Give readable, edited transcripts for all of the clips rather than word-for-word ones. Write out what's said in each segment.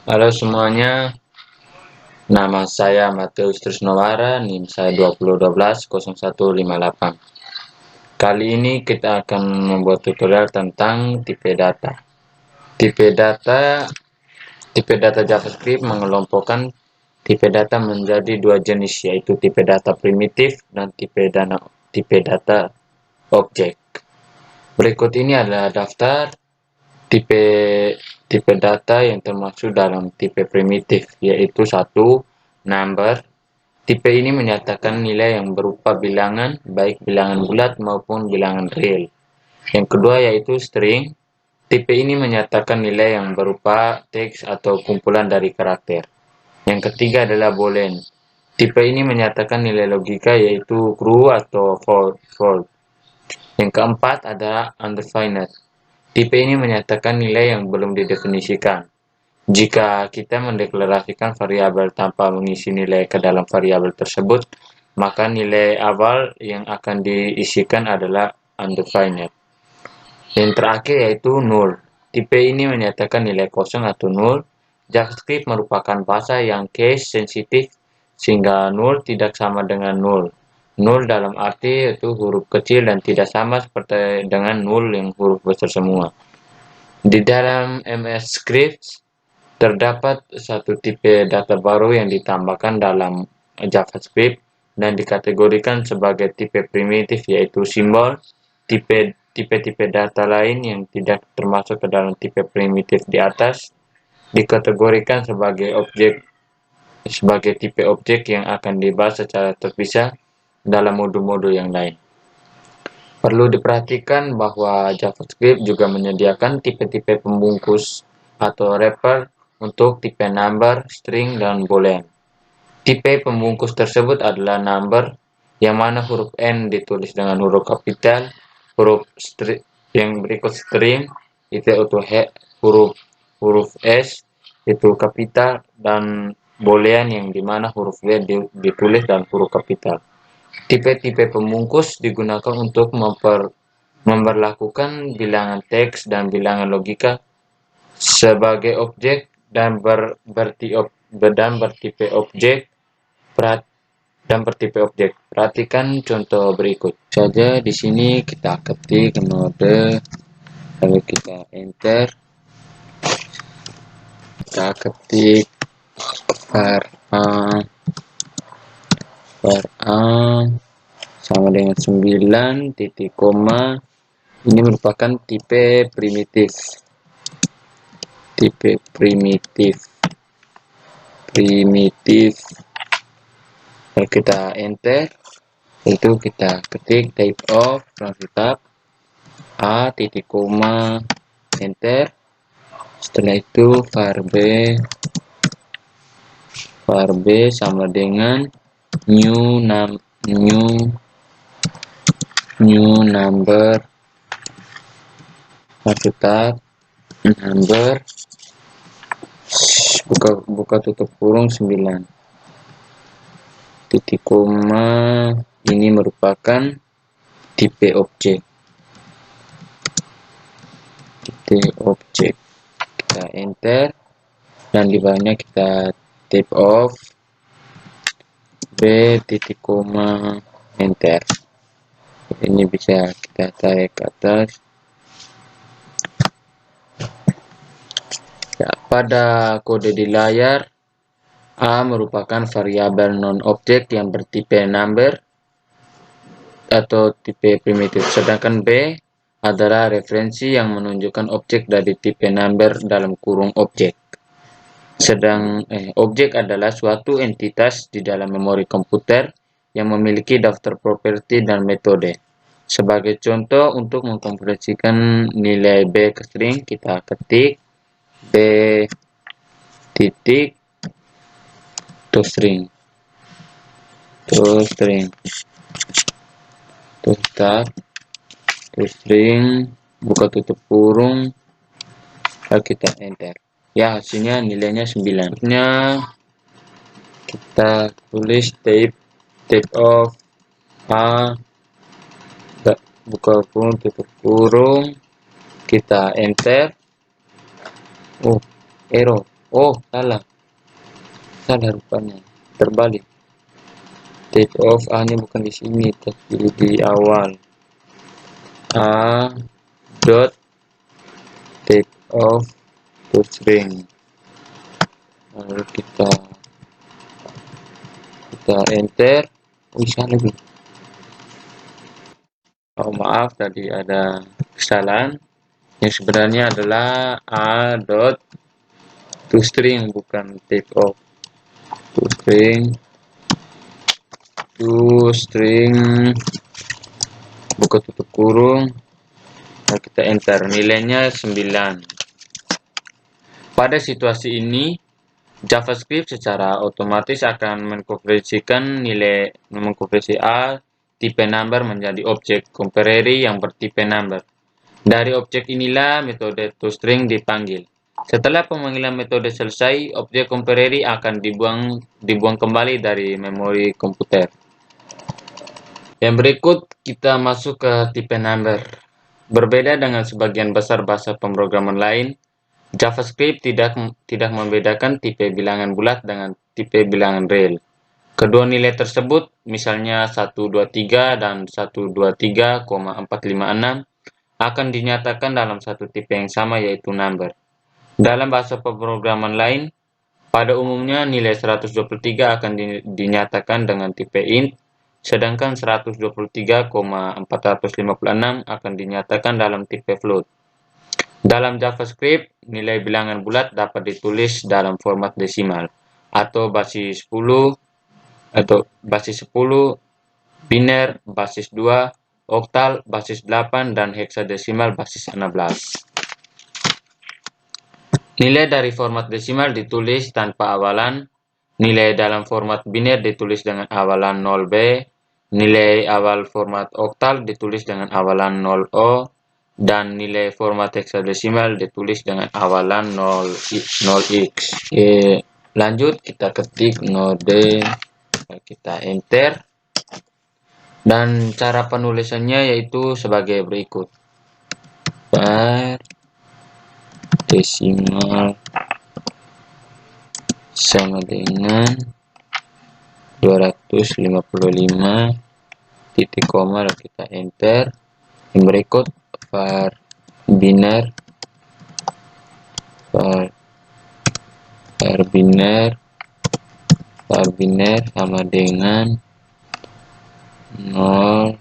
Halo semuanya, nama saya Mateus Trisnowara, NIM saya 20120158. Kali ini kita akan membuat tutorial tentang tipe data. Tipe data JavaScript mengelompokkan tipe data menjadi dua jenis, yaitu tipe data primitif dan tipe data objek. Berikut ini adalah daftar tipe tipe data yang termasuk dalam tipe primitif, yaitu 1. Number. Tipe ini menyatakan nilai yang berupa bilangan, baik bilangan bulat maupun bilangan real. Yang kedua yaitu string. Tipe ini menyatakan nilai yang berupa teks atau kumpulan dari karakter. Yang ketiga adalah boolean. Tipe ini menyatakan nilai logika, yaitu true atau false. Yang keempat adalah undefined. Tipe ini menyatakan nilai yang belum didefinisikan. Jika kita mendeklarasikan variabel tanpa mengisi nilai ke dalam variabel tersebut, maka nilai awal yang akan diisikan adalah undefined. Yang terakhir yaitu null. Tipe ini menyatakan nilai kosong atau null. JavaScript merupakan bahasa yang case sensitif, sehingga null tidak sama dengan null. Null dalam arti yaitu huruf kecil dan tidak sama seperti dengan null yang huruf besar semua. Di dalam MS Script terdapat satu tipe data baru yang ditambahkan dalam JavaScript dan dikategorikan sebagai tipe primitif, yaitu simbol. Tipe-tipe data lain yang tidak termasuk ke dalam tipe primitif di atas dikategorikan sebagai tipe objek yang akan dibahas secara terpisah dalam modul-modul yang lain. Perlu diperhatikan bahwa JavaScript juga menyediakan tipe-tipe pembungkus atau wrapper untuk tipe number, string, dan boolean. Tipe pembungkus tersebut adalah number, yang mana huruf N ditulis dengan huruf kapital, yang berikut string itu huruf S itu kapital, dan boolean yang dimana huruf W ditulis dan huruf kapital. Tipe-tipe pembungkus digunakan untuk memperlakukan bilangan teks dan bilangan logika sebagai objek dan bertipe objek. Perhatikan contoh berikut saja. Di sini kita ketik node, lalu kita enter, kita ketik var a sama dengan 9 titik koma. Ini merupakan tipe primitif. Lalu kita enter, itu kita ketik type of, langsung tab a titik koma, enter. Setelah itu var b sama dengan new number, langsung tab number, buka tutup kurung 9 titik koma. Ini merupakan tipe objek. Kita enter, dan di bawahnya kita type of b titik koma, enter. Ini bisa kita tarik ke atas. Ya, pada kode di layar, A merupakan variabel non-objek yang bertipe number atau tipe primitif, sedangkan B adalah referensi yang menunjukkan objek dari tipe number dalam kurung objek. Objek adalah suatu entitas di dalam memori komputer yang memiliki daftar properti dan metode. Sebagai contoh, untuk mengkonversikan nilai B ke string, kita ketik B titik to string, buka tutup kurung, lalu kita enter. Ya, hasilnya nilainya 9. Kita tulis type of a, buka kurung tutup kurung, kita enter. Error, Oh, salah rupanya, terbalik. Take off A-nya bukan di sini, tapi di awal. A dot take off toString. Lalu kita enter. Bisa lagi. Oh maaf, tadi ada kesalahan. Yang sebenarnya adalah A dot toString, bukan take off. toString buka tutup kurung. Nah, kita enter, nilainya 9. Pada situasi ini JavaScript secara otomatis akan mengkonversikan A tipe number menjadi objek temporary yang bertipe number. Dari objek inilah metode toString dipanggil. Setelah pemanggilan metode selesai, objek temporary akan dibuang kembali dari memori komputer. Yang berikut kita masuk ke tipe number. Berbeda dengan sebagian besar bahasa pemrograman lain, JavaScript tidak membedakan tipe bilangan bulat dengan tipe bilangan real. Kedua nilai tersebut, misalnya 123 dan 123,456, akan dinyatakan dalam satu tipe yang sama, yaitu number. Dalam bahasa pemrograman lain, pada umumnya nilai 123 akan dinyatakan dengan tipe int, sedangkan 123,456 akan dinyatakan dalam tipe float. Dalam JavaScript, nilai bilangan bulat dapat ditulis dalam format desimal atau basis 10, biner basis 2, oktal basis 8, dan heksadesimal basis 16. Nilai dari format desimal ditulis tanpa awalan, nilai dalam format biner ditulis dengan awalan 0B, nilai awal format oktal ditulis dengan awalan 0O, dan nilai format heksadesimal ditulis dengan awalan 0x. Lanjut kita ketik node, kita enter, dan cara penulisannya yaitu sebagai berikut. Var desimal sama dengan 255 titik koma, lalu kita enter. Yang berikut var biner sama dengan 0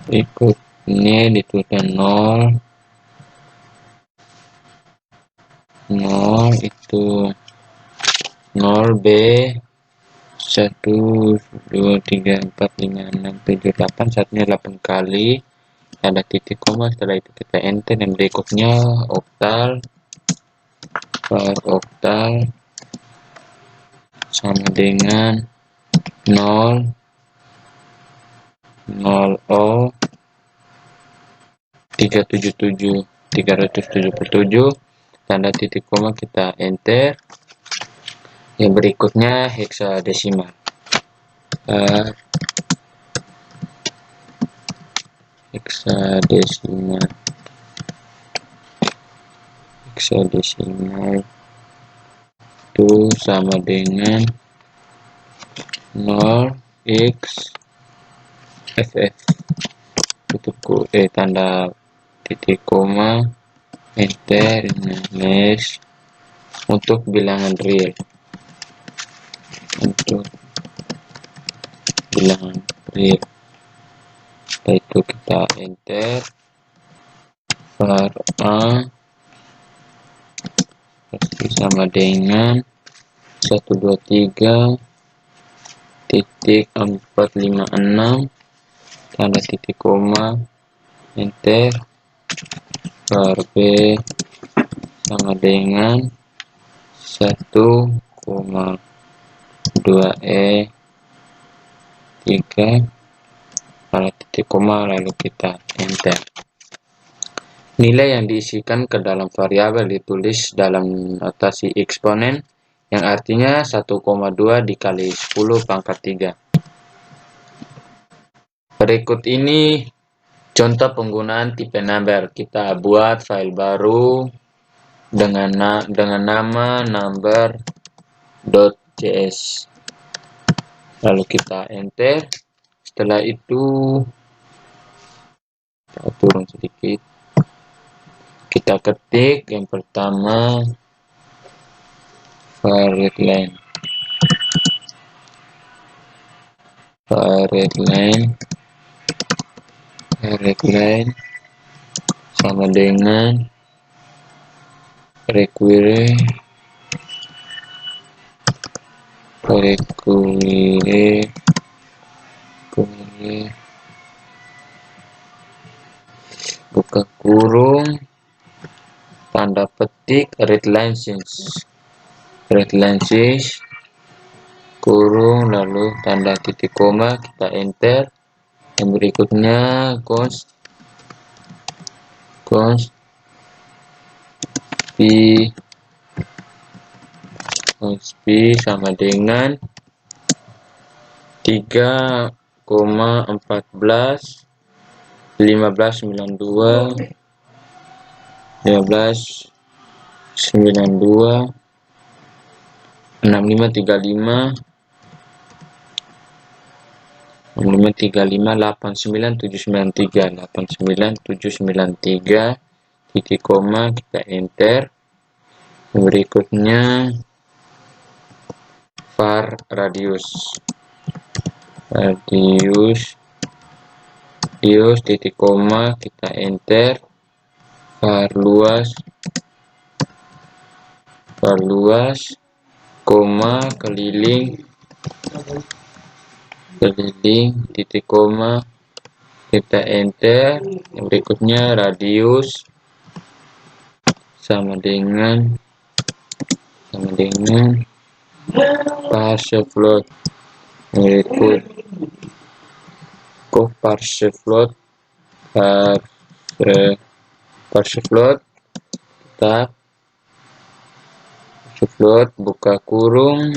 berikutnya dituliskan 0 itu 0B 1 2 3 4 5 6 7 8, satunya 8 kali, ada titik koma, setelah itu kita enter. Dan berikutnya oktal, var oktal sama dengan 0 0O 377, tanda titik koma, kita enter. Yang berikutnya heksadesimal. Heksadesimal itu sama dengan 0xFF, tanda titik koma, enter, next. Untuk bilangan real, setelah itu kita enter. Var A sama dengan 123 titik 456, tanda titik koma, enter. Var B sama dengan 1,2E 3, tanda titik koma, lalu kita enter. Nilai yang diisikan ke dalam variabel ditulis dalam notasi eksponen, yang artinya 1,2 dikali 10 pangkat 3. Berikut ini Contoh penggunaan tipe number, kita buat file baru dengan nama number.js, lalu kita enter. Setelah itu kita turun sedikit, kita ketik yang pertama var readline sama dengan require buka kurung tanda petik readline kurung lalu tanda titik koma, kita enter. Yang berikutnya const p sama dengan 3,14 1592 6535 89793 titik koma, kita enter. Berikutnya var radius titik koma, kita enter. var luas koma keliling titik koma, kita enter. Yang berikutnya radius sama dengan parse float. Berikut parse float kita buka kurung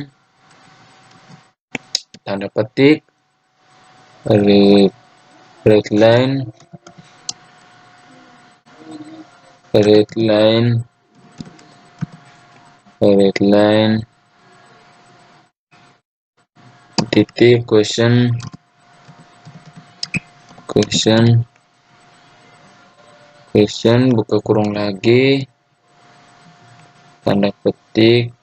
tanda petik readline titik question buka kurung lagi tanda petik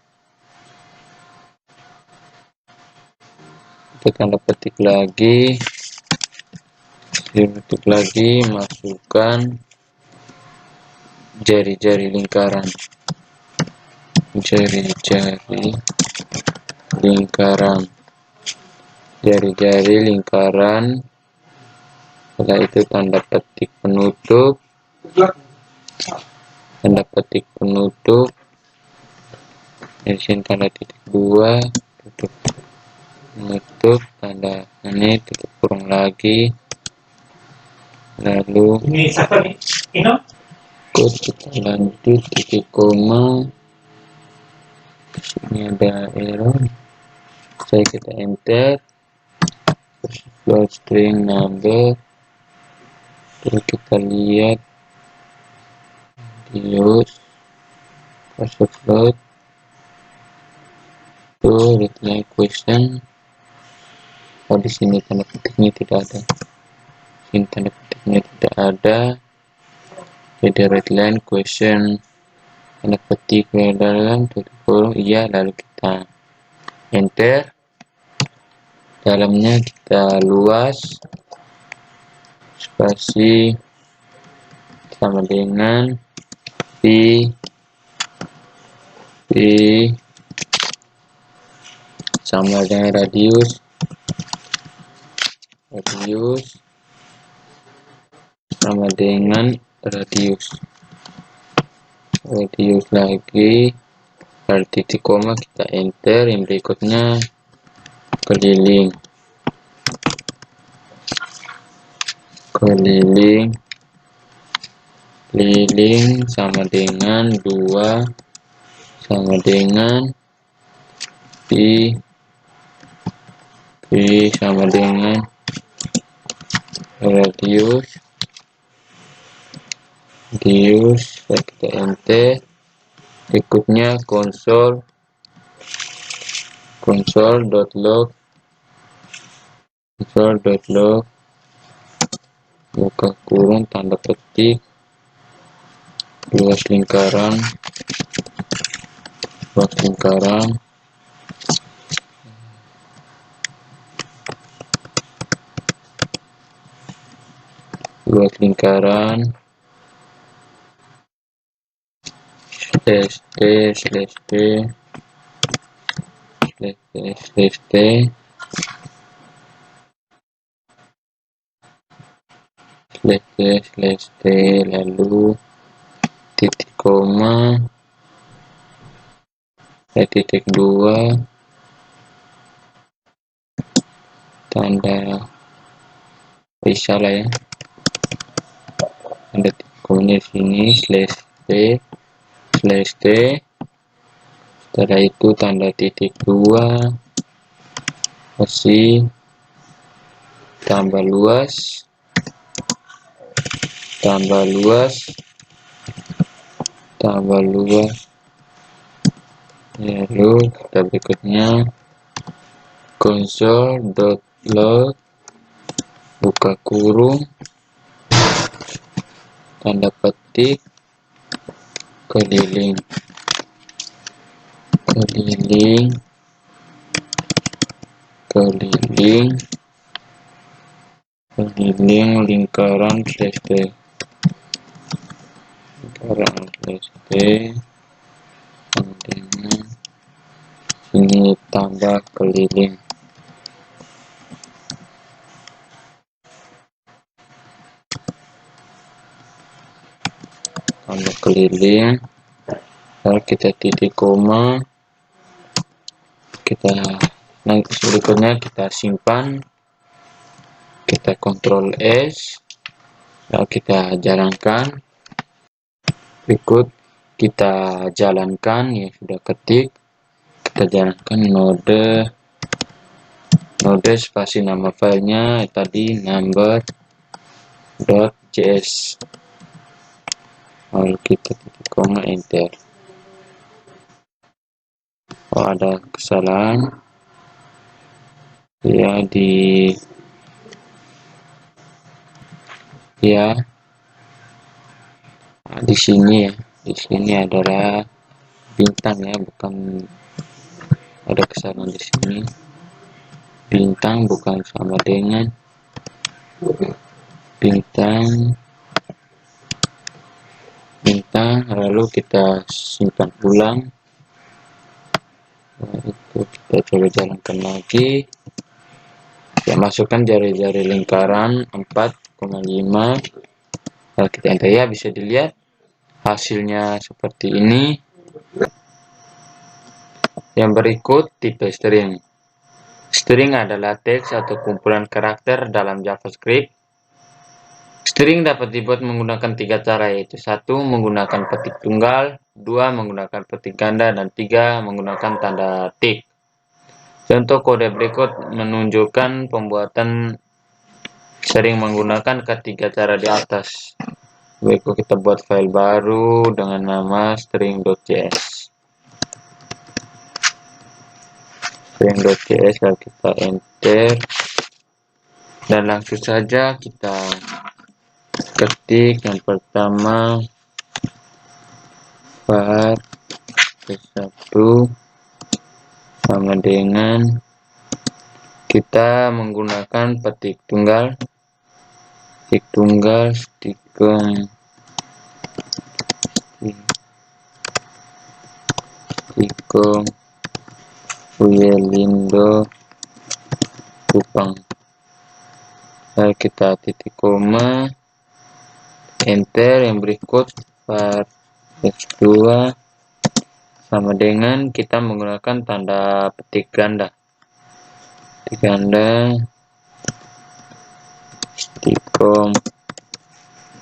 lagi masukkan jari-jari lingkaran. Setelah itu tanda petik penutup di sini tanda titik 2 tutup tanda ini tutup kurung lagi, lalu kita lanjut titik koma. Ini ada error, kita enter float string number, terus kita lihat use parse float to readline question. Di sini tanda petiknya tidak ada. Jadi readline question tanda petik dalam tutup kurung iya, lalu kita enter. Dalamnya kita luas spasi sama dengan p sama dengan radius sama dengan radius lagi, lalu titik koma, kita enter. Yang berikutnya keliling sama dengan 2 sama dengan p sama dengan radius dius, kita enter. Berikutnya console.log buka kurung tanda petik luas lingkaran luas lingkaran slash t slash t slash t slash t slash t slash t, lalu titik koma, titik 2, tanda bisa lah ya, ada titik komanya di sini, slash t slash t. Setelah itu tanda titik 2, kasih tambah luas, lalu kita berikutnya console.log buka kurung tanda petik keliling lingkaran slash t, kemudian ini tambah keliling. Lalu kita titik koma, nanti berikutnya kita simpan, kita Ctrl S, lalu kita jalankan. Berikut kita jalankan yang sudah ketik, kita jalankan node spasi nama filenya tadi number.js, lalu kita titik koma enter. Oh, ada kesalahan ya di sini ya, di sini adalah bintang ya, bukan, ada kesalahan di sini, bintang bukan sama dengan bintang, lalu kita simpan ulang. Nah, itu kita coba jalankan lagi ya, masukkan jari-jari lingkaran 4,5, lalu kita enter ya, bisa dilihat hasilnya seperti ini. Yang berikut tipe string. String adalah teks atau kumpulan karakter dalam JavaScript. String dapat dibuat menggunakan 3 cara, yaitu 1 menggunakan petik tunggal, 2 menggunakan petik ganda, dan 3 menggunakan tanda tik. Contoh kode berikut menunjukkan pembuatan string menggunakan ketiga cara di atas. Berikut kita buat file baru dengan nama string.js. Lalu kita enter dan langsung saja kita ketik yang pertama var v1 sama dengan kita menggunakan petik tunggal stikom Uyelindo Kupang. Lalu kita titik koma enter, yang berikut var x2 sama dengan kita menggunakan tanda petik ganda stikom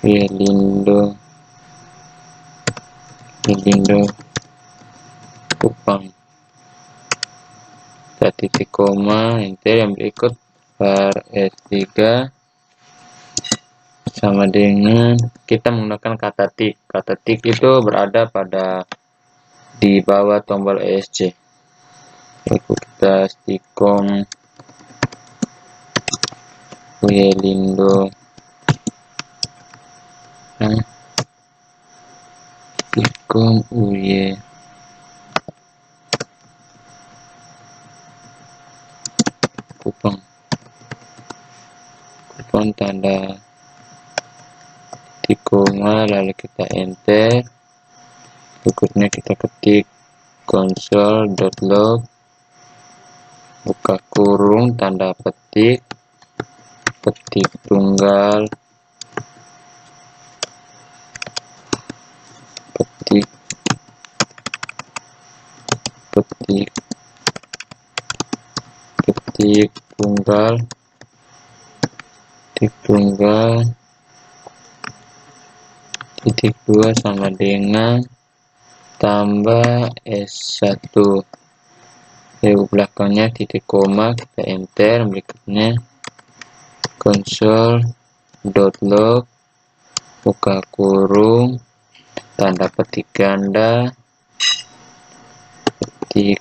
Uyelindo Kupang, kita titik koma enter, yang berikut var s3 sama dengan kita menggunakan kata tik. Kata tik itu berada pada di bawah tombol ESC. Lalu kita stikom Lindo stikom uye kupang tanda titik koma, lalu kita enter. Berikutnya kita ketik console.log buka kurung tanda petik tunggal petik tunggal titik 2 sama dengan tambah S1. Lalu belakangnya titik koma, kita enter. Berikutnya console.log buka kurung tanda petik ganda titik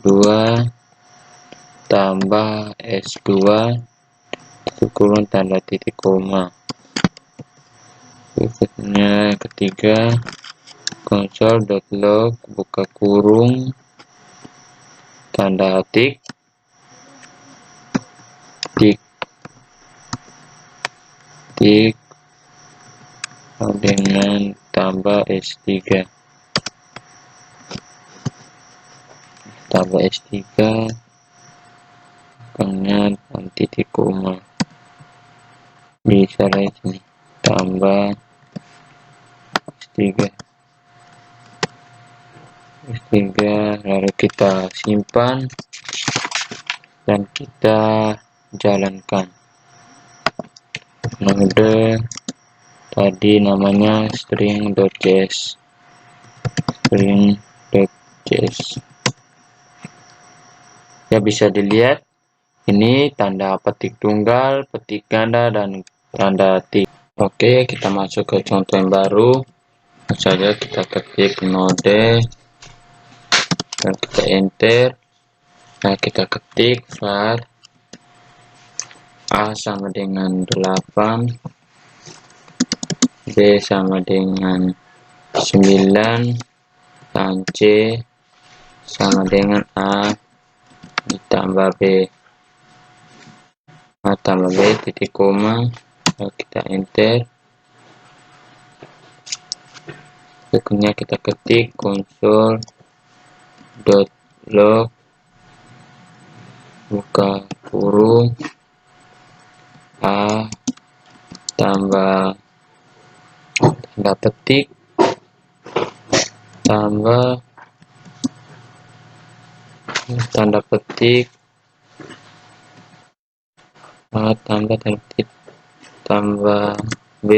2 tambah S2 titik kurung tanda titik koma. Berikutnya ketiga console.log buka kurung tanda tik dengan tambah S3 belakangnya titik koma, bisa lagi tambah S3 lalu kita simpan dan kita jalankan. Node tadi namanya string.js. Ya, bisa dilihat ini tanda petik tunggal, petik ganda, dan tanda tik. Oke, kita masuk ke contoh yang baru. Saja kita ketik node dan kita enter. Nah, kita ketik var A sama dengan 8, B sama dengan 9, dan C sama dengan A ditambah B. A tambah B titik koma, lalu kita enter. Berikutnya kita ketik console.log buka kurung A tambah tanda petik tambah tanda petik A tambah tanda petik tambah B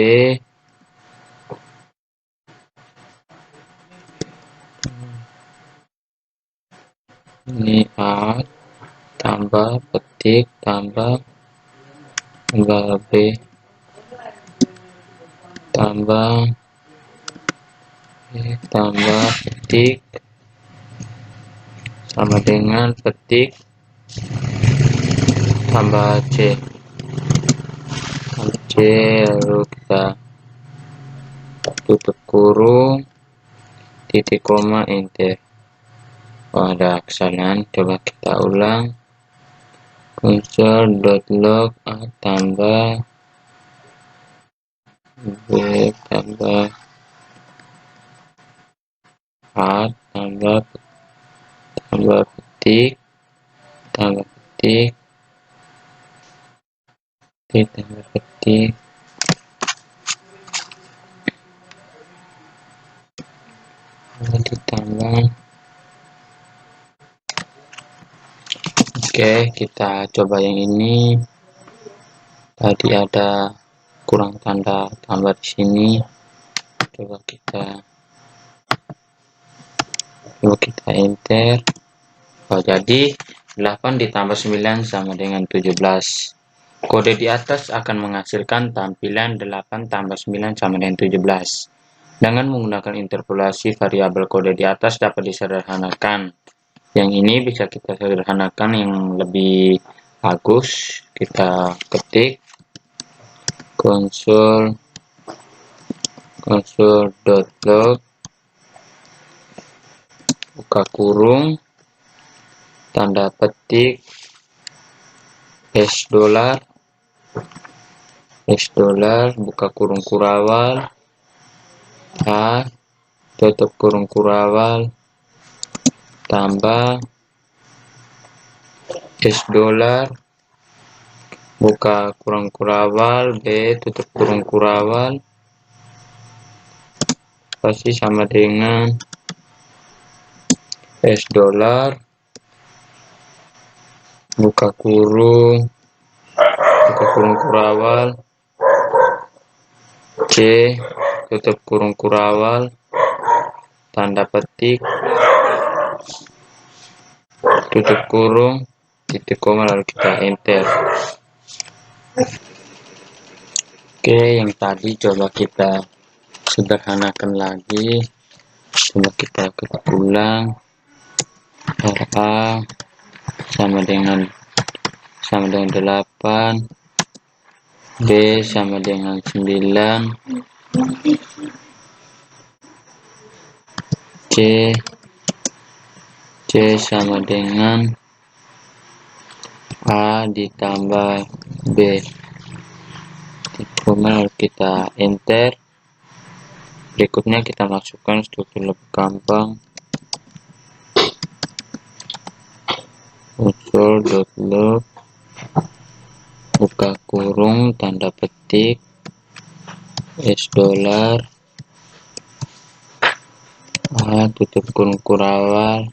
ini A tambah petik tambah B tambah petik sama dengan petik tambah C lalu kita tutup kurung titik koma enter. Oh, ada kesalahan, coba kita ulang. Console.log A tambah B tambah A tambah petik tambah petik tambah petik ditambah. Oke, kita coba yang ini. Tadi ada kurang tanda tambah di sini. Coba kita enter. Oh, jadi 8 ditambah 9 sama dengan 17. Kode di atas akan menghasilkan tampilan 8 tambah 9 sama dengan 17. Dengan menggunakan interpolasi variabel kode di atas dapat disederhanakan. Yang ini bisa kita sederhanakan yang lebih bagus. Kita ketik console.log buka kurung tanda petik $, buka kurung kurawal A, tutup kurung kurawal, tambah $, buka kurung kurawal B, tutup kurung kurawal, pasti sama dengan $, buka kurung kurawal C, tutup kurung kurawal, tanda petik, tutup kurung, titik koma, lalu kita enter. Oke, yang tadi coba kita sederhanakan lagi. Coba kita ketik ulang. RA sama dengan 8, B sama dengan 9, C sama dengan A ditambah B. Kemudian kita enter. Berikutnya kita masukkan struktur lebih gampang. Console.log buka kurung tanda petik $, A, tutup kurung kurawal,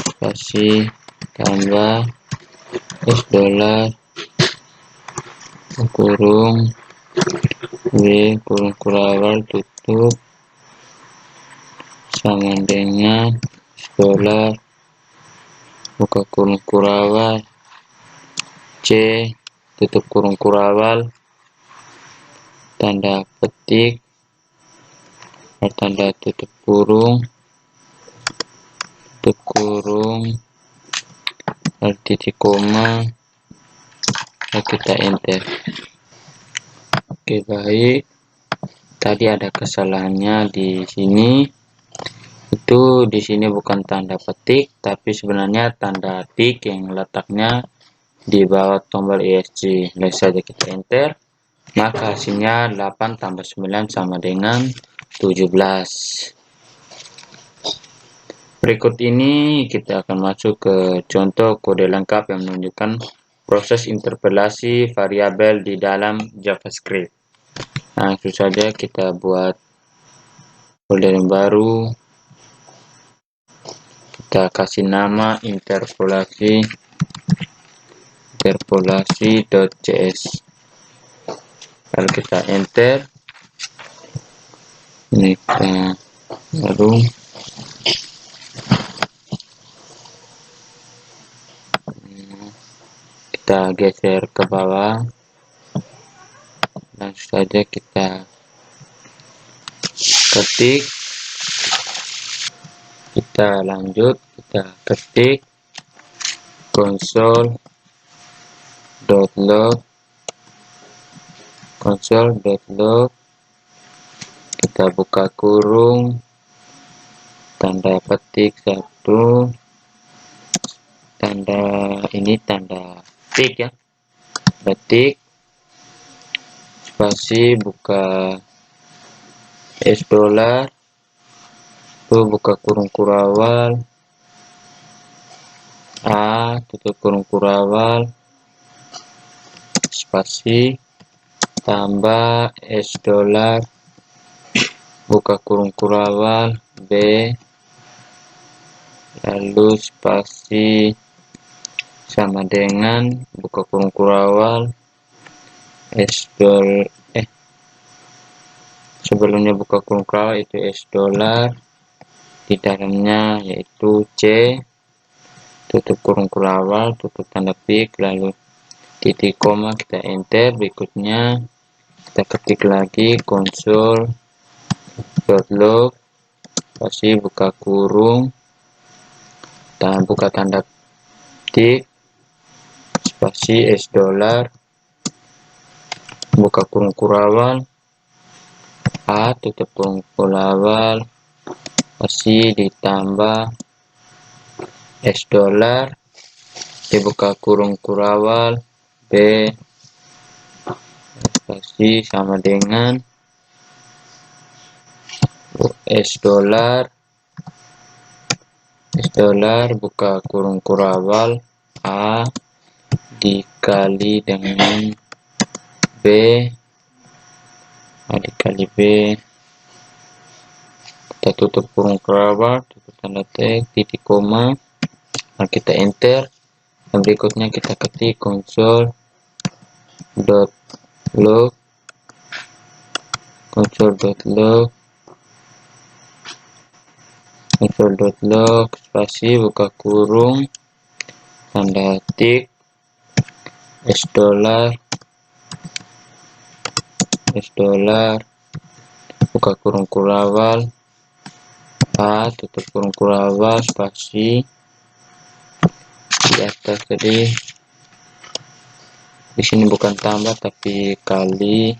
spasi, tambah $, kurung B, kurung kurawal, tutup, sama dengan $, buka kurung kurawal C, tutup kurung kurawal, tanda petik, tanda tutup kurung, titik koma, lalu kita enter. Oke, baik. Tadi ada kesalahannya di sini. Itu di sini bukan tanda petik, tapi sebenarnya tanda tik yang letaknya di bawah tombol ESC. Lalu saja kita enter. Maka hasilnya 8 tambah 9 sama dengan 17. Berikut ini kita akan masuk ke contoh kode lengkap yang menunjukkan proses interpolasi variabel di dalam JavaScript. Langsung saja kita buat folder yang baru. Kita kasih nama interpolasi.cs. Lalu kita enter. Ini kita baru. Kita geser ke bawah. Langsung saja kita ketik. Kita lanjut, kita ketik console.log kita buka kurung tanda petik 1, tanda ini tanda tik ya, petik, spasi, buka $, buka kurung kurawal A, tutup kurung kurawal, spasi, tambah $, buka kurung kurawal B, lalu spasi, sama dengan buka kurung kurawal sebelumnya buka kurung kurawal itu $, di dalamnya yaitu C, tutup kurung awal, tutup tanda pik, lalu titik koma, kita enter. Berikutnya kita ketik lagi console.log spasi buka kurung dan buka tanda petik spasi $, buka kurung awal, A, tutup kurung awal, spasi ditambah $, dibuka kurung awal, B, spasi sama dengan $, buka kurung awal, A, dikali dengan B, A dikali B, kita tutup kurung awal, tutup tanda titik koma, dan kita enter. Dan berikutnya kita ketik console.log spasi buka kurung tanda tik $, buka kurung awal, A, tutup kurung awal, spasi di atas tadi, di sini bukan tambah tapi kali,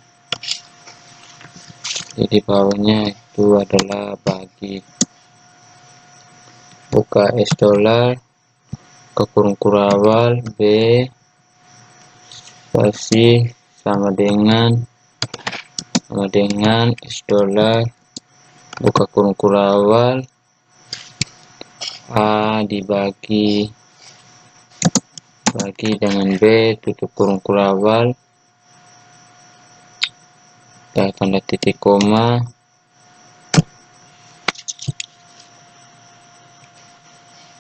jadi bawahnya itu adalah bagi, buka $, ke kurung awal, B, spasi sama dengan $, buka kurung awal, A dibagi dengan B, tutup kurung awal, tanda titik koma,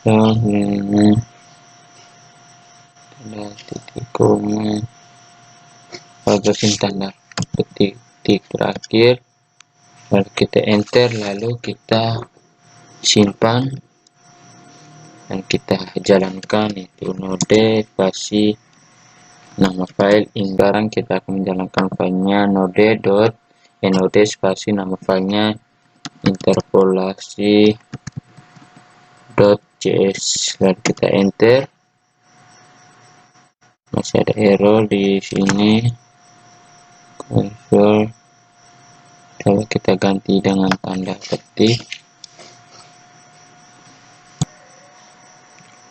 tanda titik koma, pada tanda petik terakhir, lalu kita enter, lalu kita simpan dan kita jalankan, itu node spasi nama file. Sekarang kita akan menjalankan filenya node spasi nama filenya interpolasi.js, lalu kita enter. Masih ada error di sini, console, kalau kita ganti dengan tanda petik.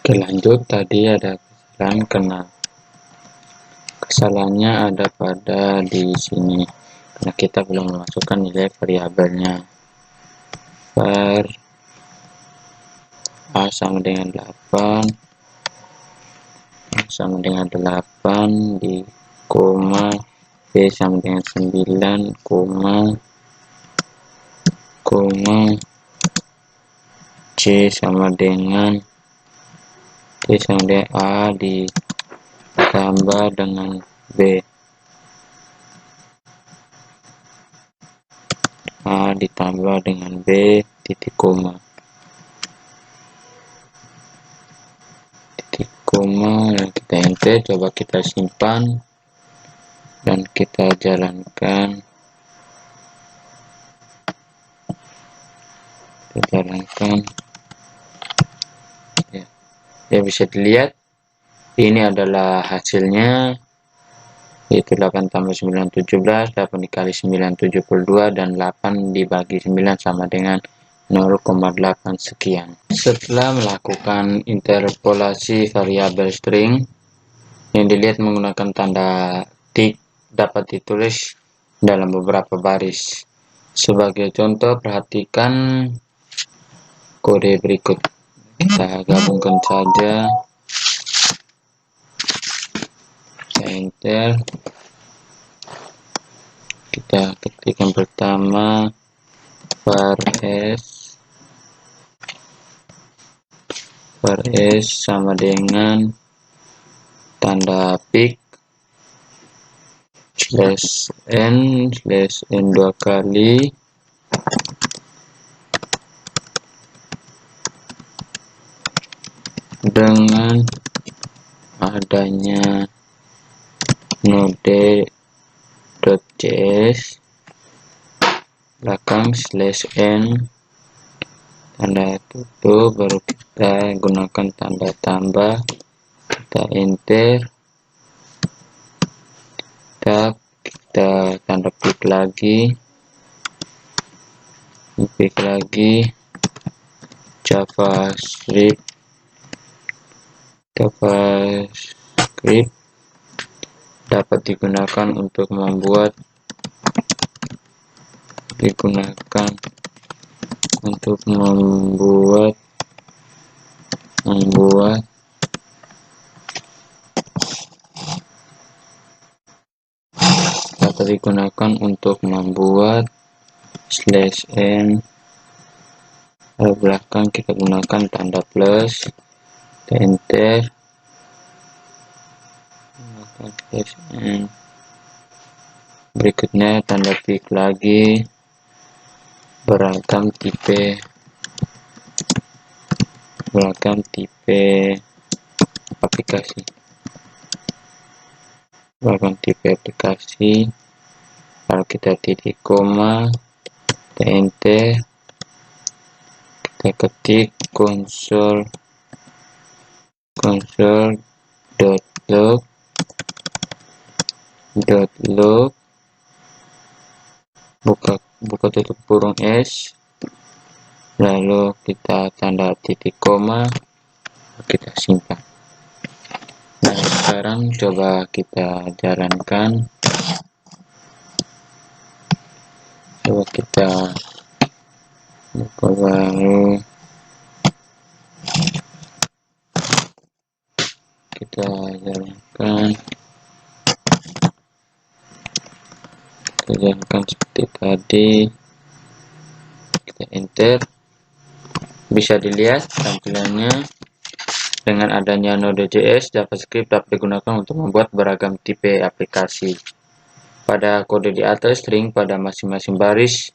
Oke, lanjut. Tadi ada kesalahan, karena kesalahannya ada pada di sini karena kita belum memasukkan nilai variabelnya. var A sama dengan 8, A sama dengan 8 di koma, B sama dengan 9, koma, C sama dengan A ditambah dengan B, A ditambah dengan B titik koma, dan kita enter. Coba kita simpan dan kita jalankan. Ya, bisa dilihat ini adalah hasilnya, yaitu 8 tambah 9 17, 8 dikali 9 72, dan 8 dibagi 9 sama dengan 0,8 sekian. Setelah melakukan interpolasi variabel string yang dilihat menggunakan tanda tik, dapat ditulis dalam beberapa baris. Sebagai contoh, perhatikan kode berikut. Kita gabungkan saja, kita enter, kita ketik yang pertama var s sama dengan tanda pik /n dua kali, dengan adanya node.js belakang /n tanda tutup, baru kita gunakan tanda tambah, kita enter, kita tanda klik lagi, JavaScript dapat digunakan untuk membuat /n belakang kita gunakan tanda plus, kita enter, berikutnya tanda klik lagi, beragam tipe aplikasi, kalau kita titik koma, kita enter, kita ketik console.log buka tutup kurung s, lalu kita tanda titik koma, kita simpan. Nah, sekarang coba kita jalankan, coba kita buka baru, kita jalankan seperti tadi, kita enter, bisa dilihat tampilannya. Dengan adanya Node.js, JavaScript dapat digunakan untuk membuat beragam tipe aplikasi. Pada kode di atas, string pada masing-masing baris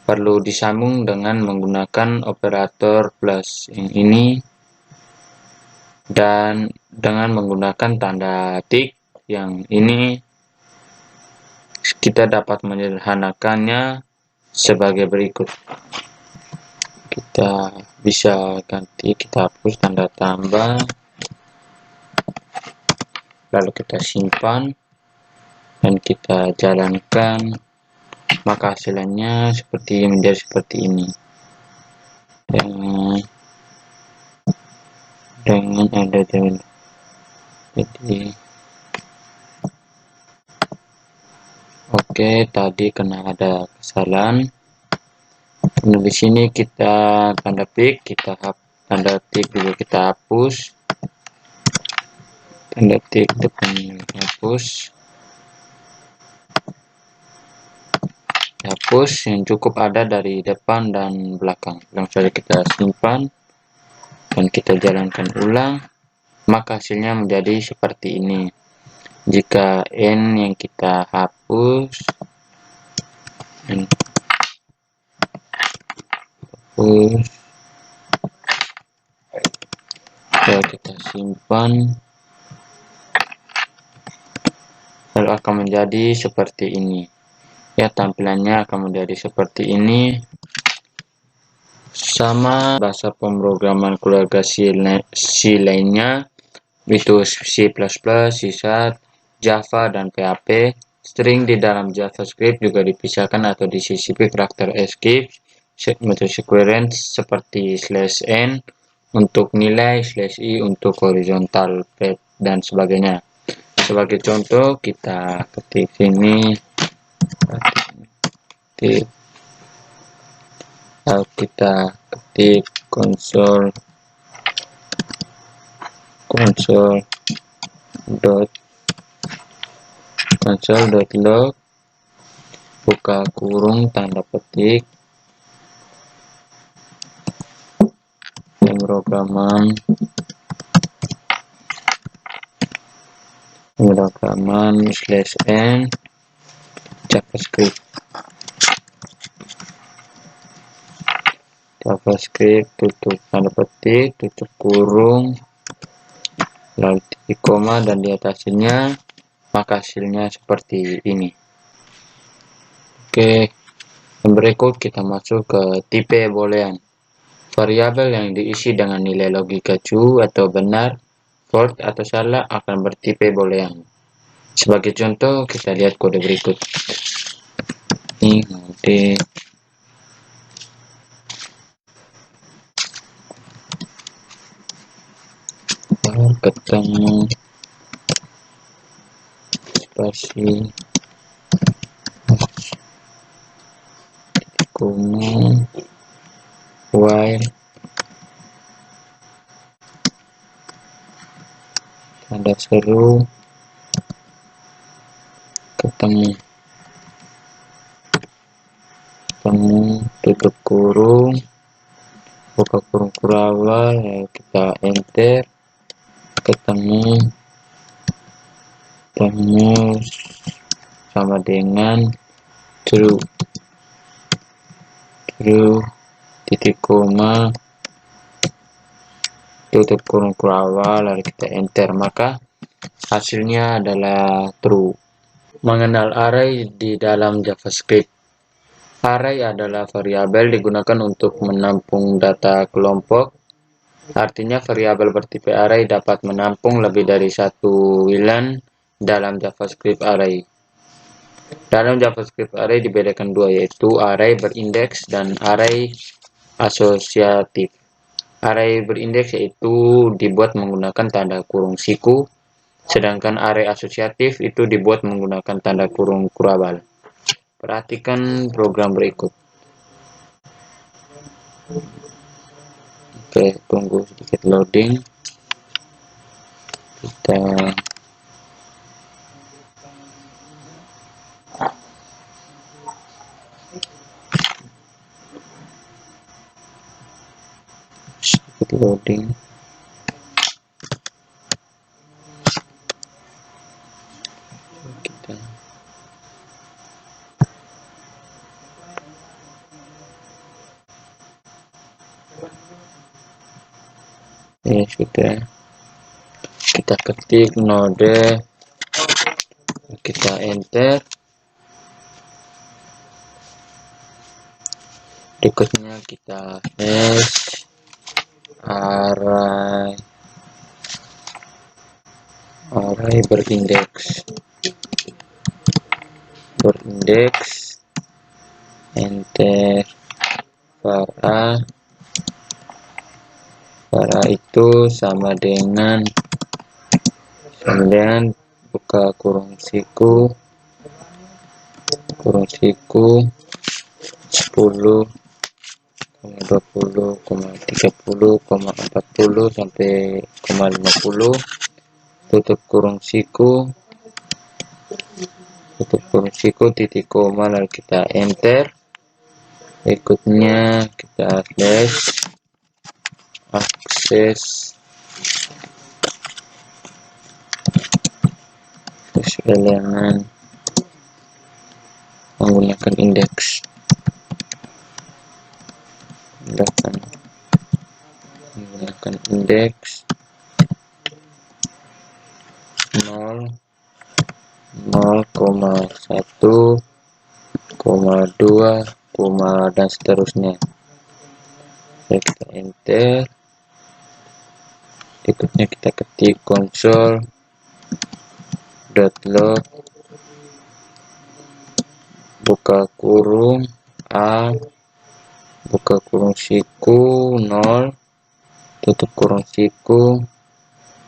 perlu disambung dengan menggunakan operator plus yang ini, dan dengan menggunakan tanda tik yang ini, kita dapat menyederhanakannya sebagai berikut. Kita bisa ganti, kita hapus tanda tambah, lalu kita simpan dan kita jalankan, maka hasilnya menjadi seperti ini. Dengan ada jadi oke, tadi kena ada kesalahan. Nah, di sini kita tanda tik, tanda tik juga kita hapus, tanda tik depan hapus, yang cukup ada dari depan dan belakang. Langsung saja kita simpan dan kita jalankan ulang, maka hasilnya menjadi seperti ini. Jika n yang kita hapus, lalu kita simpan, lalu akan menjadi seperti ini. Ya, tampilannya akan menjadi seperti ini. Sama bahasa pemrograman keluarga C lainnya, itu C++, C#, Java, dan PHP. String di dalam JavaScript juga dipisahkan atau disisipi karakter escape, metode sequence seperti /n untuk nilai, /i untuk horizontal path, dan sebagainya. Sebagai contoh, kita ketik sini, lalu kita ketik console.log buka kurung tanda petik pemrograman /n JavaScript tutup tanda petik, tutup kurung, lalu titik koma dan di atasnya, maka hasilnya seperti ini. Oke, berikut kita masuk ke tipe boolean. Variabel yang diisi dengan nilai logika true atau benar, false atau salah akan bertipe boolean. Sebagai contoh, kita lihat kode berikut. Ini nanti ketemu spasi koma while tanda seru ketemu tutup kurung buka kurung kurawal, lalu kita enter, ketemu sama dengan true titik koma tutup kurung kurawal, lalu kita enter, maka hasilnya adalah true. Mengenal array di dalam JavaScript. Array adalah variabel digunakan untuk menampung data kelompok. Artinya variabel bertipe array dapat menampung lebih dari satu wilan dalam JavaScript array. Dalam JavaScript array dibedakan dua, yaitu array berindeks dan array asosiatif. Array berindeks yaitu dibuat menggunakan tanda kurung siku, sedangkan array asosiatif itu dibuat menggunakan tanda kurung kurawal. Perhatikan program berikut. Oke, tunggu sedikit loading. Kita sedikit loading. Kita ini sudah, kita ketik node, kita enter, berikutnya kita hash array berindeks enter var a itu sama dengan buka kurung siku 10, 20, 30, 40 sampai 50, tutup kurung siku titik koma, lalu kita enter. Berikutnya kita slash akses elemen menggunakan indeks menggunakan indeks 0, 0,1, 2, dan seterusnya. Kita enter. Berikutnya kita ketik console.log buka kurung a buka kurung siku 0, tutup kurung siku,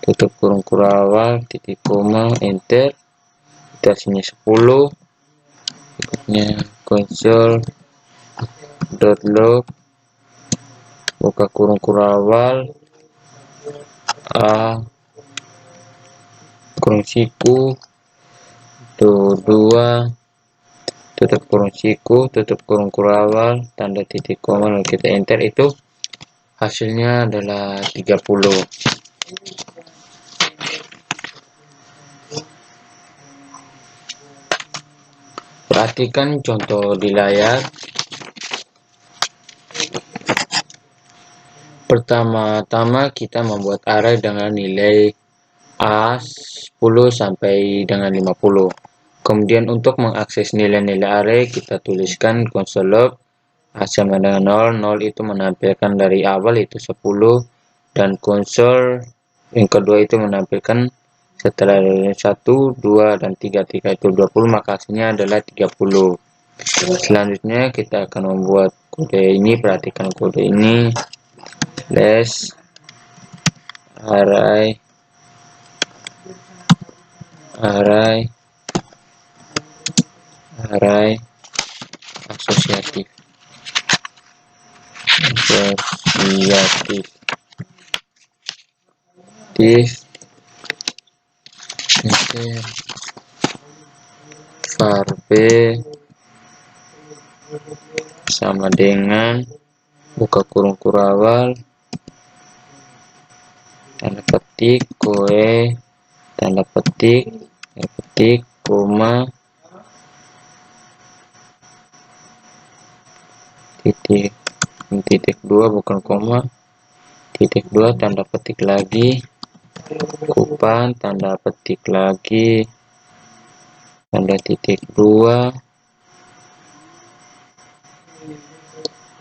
tutup kurung kurawal, titik koma, enter. Kita sini 10. Berikutnya console.log buka kurung kurawal a kurung siku itu 2, tutup kurung siku, tutup kurung kurawal, tanda titik koma, lalu kita enter. Itu hasilnya adalah 30. Perhatikan contoh di layar. Pertama-tama kita membuat array dengan nilai A 10 sampai dengan 50. Kemudian untuk mengakses nilai-nilai array kita tuliskan console log A sama dengan 0. 0 itu menampilkan dari awal itu 10 dan console yang kedua itu menampilkan setelah 1, 2 dan 3 itu 20, maka hasilnya adalah 30. Selanjutnya kita akan membuat kode ini. Perhatikan kode ini, slash array asosiatif div enter var b sama dengan buka kurung kurawal tanda petik koe tanda petik koma titik 2 bukan koma titik 2 tanda petik lagi kupan tanda petik lagi tanda titik 2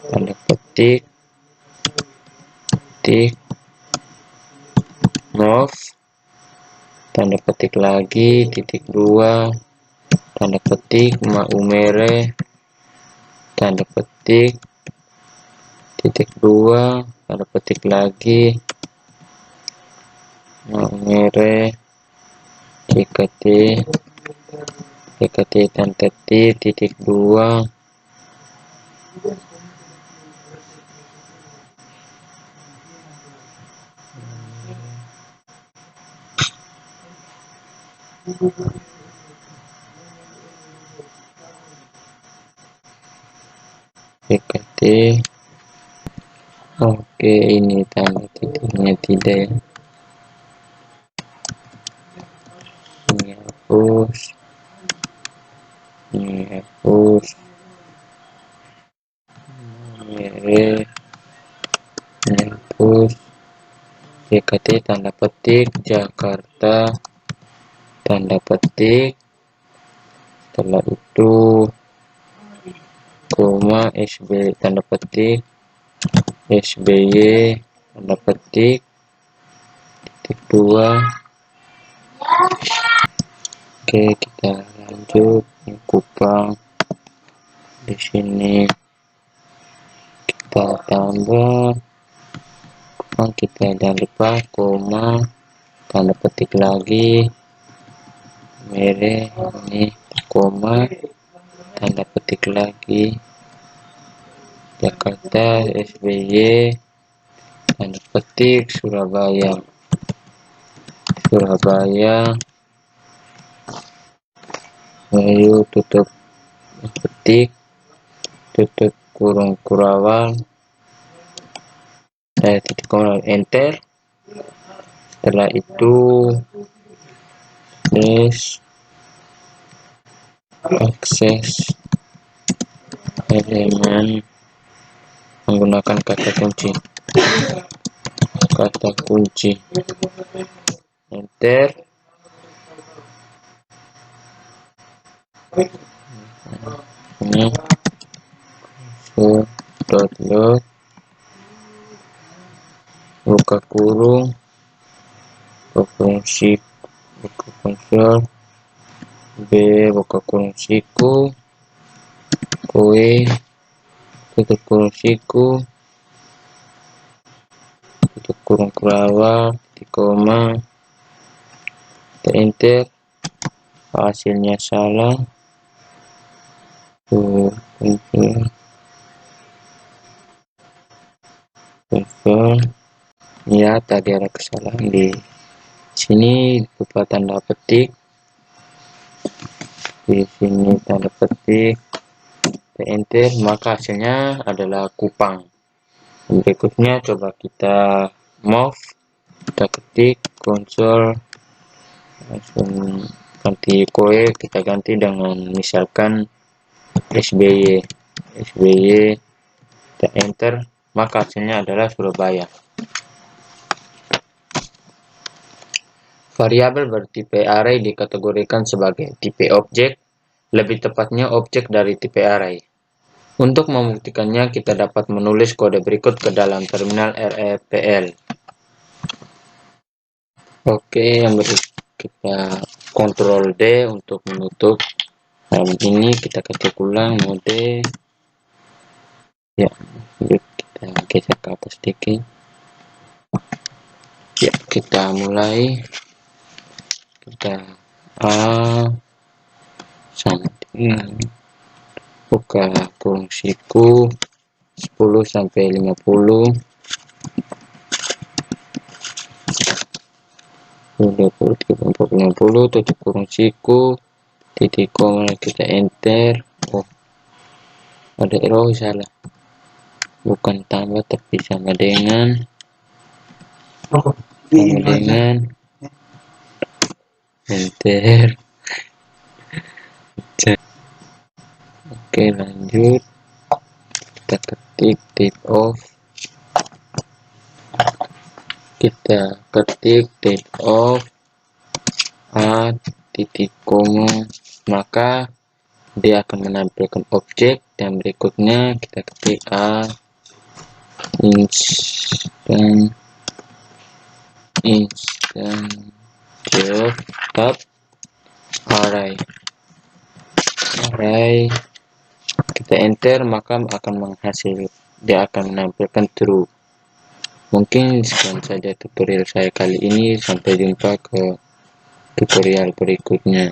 tanda petik move tanda petik lagi titik 2 tanda petik maumere tanda petik titik 2 tanda petik lagi maumere jkt tanda titik 2 jkt. Oke, ini tanda titiknya tidak ya. Ini hapus, ini hapus, ini hapus. JKT tanda petik Jakarta tanda petik, setelah itu koma SB tanda petik SBY tanda petik titik 2. Oke, kita lanjut Kupang. Di sini kita tambah Kupang, kita jangan lupa koma tanda petik lagi mere ini koma tanda petik lagi Jakarta SBY tanda petik Surabaya ayo tutup petik tutup kurung kurawal titik koma enter. Setelah itu akses elemen menggunakan kata kunci enter. Ini log buka kurung fungsi buka konsol b buka kurung siku koe tutup kurung siku tutup kurung kurawal titik koma enter. Hasilnya salah tuh ya, tadi ada kesalahan di sini berupa tanda petik, di sini tanda petik enter, maka hasilnya adalah Kupang. Berikutnya coba kita move, kita ketik konsol langsung ganti koe, kita ganti dengan misalkan SBY kita enter, maka hasilnya adalah Surabaya. Variabel bertipe array dikategorikan sebagai tipe objek, lebih tepatnya objek dari tipe array. Untuk membuktikannya, kita dapat menulis kode berikut ke dalam terminal REPL. Oke, yang berikut kita Ctrl D untuk menutup halaman ini. Kita ketik ulang mode. Ya, kita geser ke atas sedikit. Ya, kita mulai. Kita A sama dengan buka kurung siku 10 sampai 50, 20, 30, 40, 50, tutup kurung siku, titik koma, kita enter. Oh, ada error, salah, bukan tambah tapi sama dengan enter. Oke, lanjut, kita ketik type of, kita ketik type of a titik koma, maka dia akan menampilkan objek, dan berikutnya kita ketik a instant job array, kita enter, maka akan menghasil, dia akan menampilkan true. Mungkin sekian saja tutorial saya kali ini, sampai jumpa ke tutorial berikutnya.